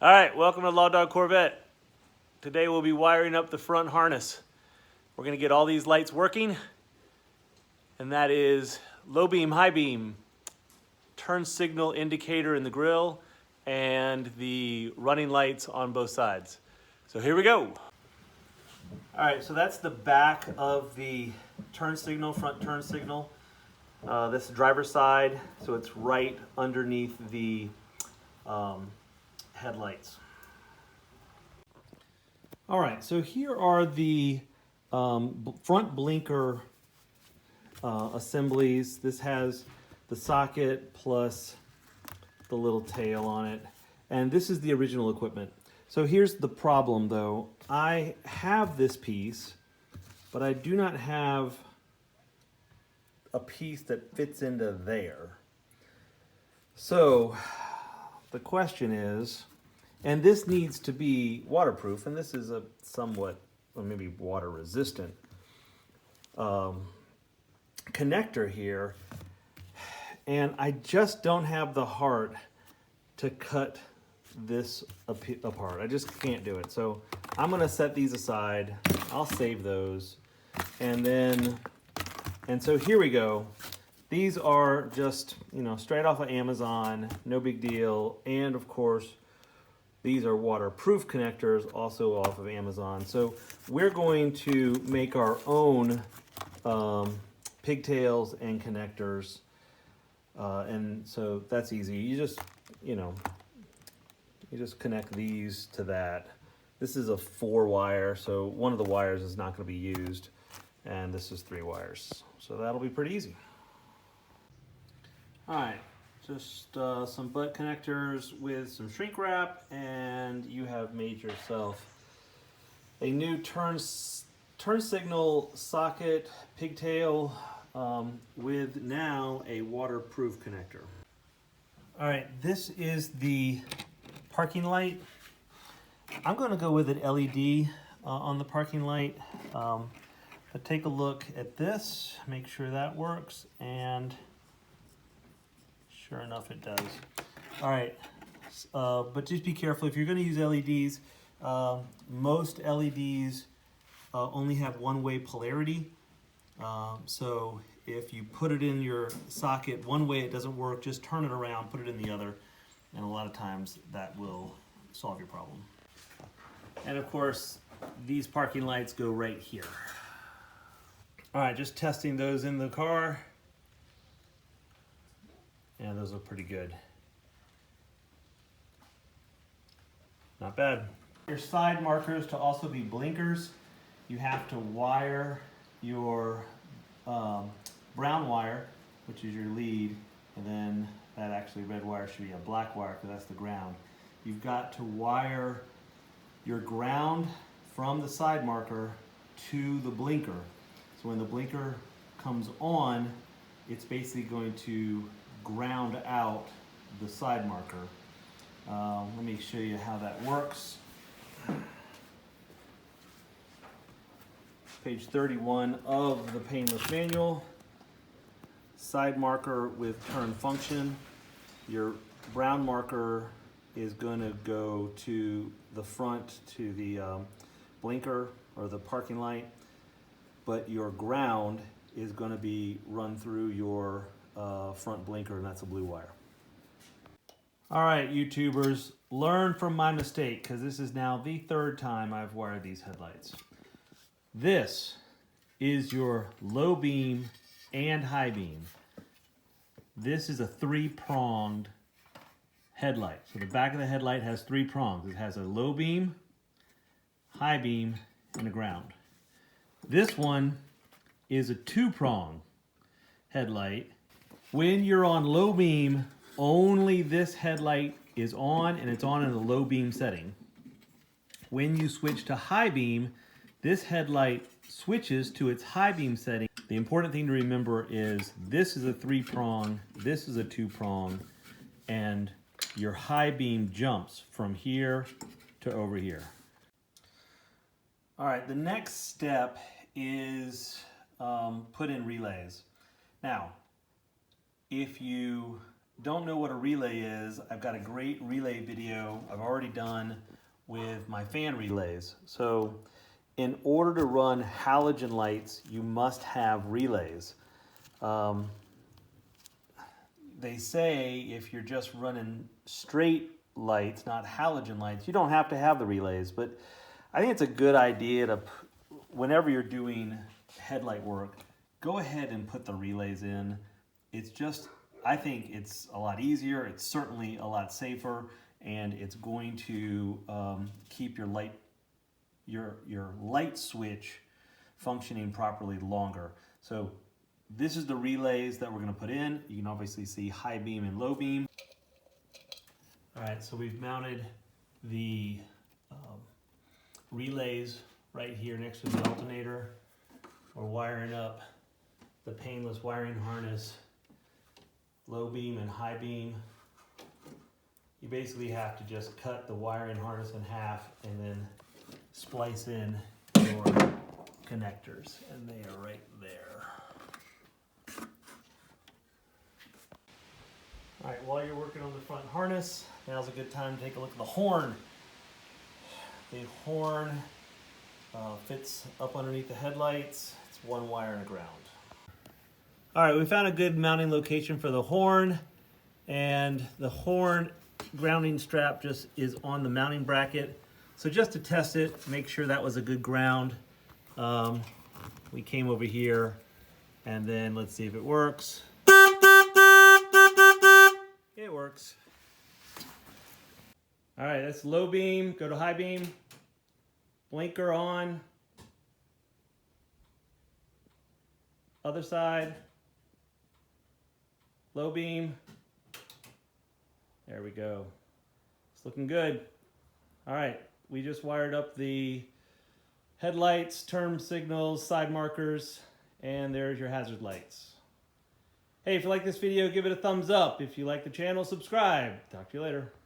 All right, welcome to Law Dog Corvette. Today we'll be wiring up the front harness. We're gonna get all these lights working, and that is low beam, high beam, turn signal indicator in the grille, and the running lights on both sides. So here we go. All right, so that's the back of the turn signal, front turn signal. This is driver's side, so it's right underneath the headlights. All right, so here are the front blinker assemblies. This has the socket plus the little tail on it, and this is the original equipment. So here's the problem though. I have this piece, but I do not have a piece that fits into there. So the question is, and this needs to be waterproof, and this is a somewhat, or maybe water resistant connector here, and I just don't have the heart to cut this apart. I just can't do it. So I'm gonna set these aside. I'll save those. And so here we go. These are just, straight off of Amazon, no big deal. And of course, these are waterproof connectors, also off of Amazon. So we're going to make our own pigtails and connectors. And so that's easy. You just connect these to that. This is a 4-wire, so one of the wires is not going to be used. And this is 3 wires. So that'll be pretty easy. All right, just some butt connectors with some shrink wrap, and you have made yourself a new turn signal socket pigtail with now a waterproof connector. All right, this is the parking light. I'm going to go with an LED on the parking light. But take a look at this, make sure that works, and sure enough it does. All right, but just be careful. If you're going to use LEDs, most LEDs only have one-way polarity. So if you put it in your socket one way, it doesn't work, just turn it around, put it in the other, and a lot of times that will solve your problem. And of course, these parking lights go right here. All right, just testing those in the car. Yeah, those look pretty good. Not bad. Your side markers to also be blinkers, you have to wire your brown wire, which is your lead, and then that actually red wire should be a black wire because that's the ground. You've got to wire your ground from the side marker to the blinker. So when the blinker comes on, it's basically going to ground out the side marker. Let me show you how that works. Page 31 of the Painless manual. Side marker with turn function. Your brown marker is going to go to the front to the blinker or the parking light, but your ground is going to be run through your front blinker, and that's a blue wire. All right, YouTubers, learn from my mistake, because this is now the 3rd time I've wired these headlights. This is your low beam and high beam. This is a 3-pronged headlight. So the back of the headlight has 3 prongs. It has a low beam, high beam, and a ground. This one is a 2-prong headlight. When you're on low beam, only this headlight is on, and it's on in a low beam setting. When you switch to high beam, this headlight switches to its high beam setting. The important thing to remember is this is a 3-prong, this is a 2-prong, and your high beam jumps from here to over here. All right, the next step is put in relays. Now, if you don't know what a relay is, I've got a great relay video I've already done with my fan relays. So in order to run halogen lights, you must have relays. They say if you're just running straight lights, not halogen lights, you don't have to have the relays, but I think it's a good idea to, whenever you're doing headlight work, go ahead and put the relays in. It's just, I think it's a lot easier, it's certainly a lot safer, and it's going to keep your light switch functioning properly longer. So this is the relays that we're going to put in. You can obviously see high beam and low beam. All right, so we've mounted the relays right here next to the alternator. We're wiring up the Painless wiring harness, low beam and high beam. You basically have to just cut the wiring harness in half and then splice in your connectors, and they are right there. All right, while you're working on the front harness, now's a good time to take a look at the horn. The horn fits up underneath the headlights. It's one wire and a ground. All right, we found a good mounting location for the horn, and the horn grounding strap just is on the mounting bracket. So just to test it, make sure that was a good ground, we came over here, and then let's see if it works. It works. All right, that's low beam. Go to high beam. Blinker on. Other side. Low beam. There we go. It's looking good. All right, we just wired up the headlights, turn signals, side markers, and there's your hazard lights. Hey, if you like this video, give it a thumbs up. If you like the channel, subscribe. Talk to you later.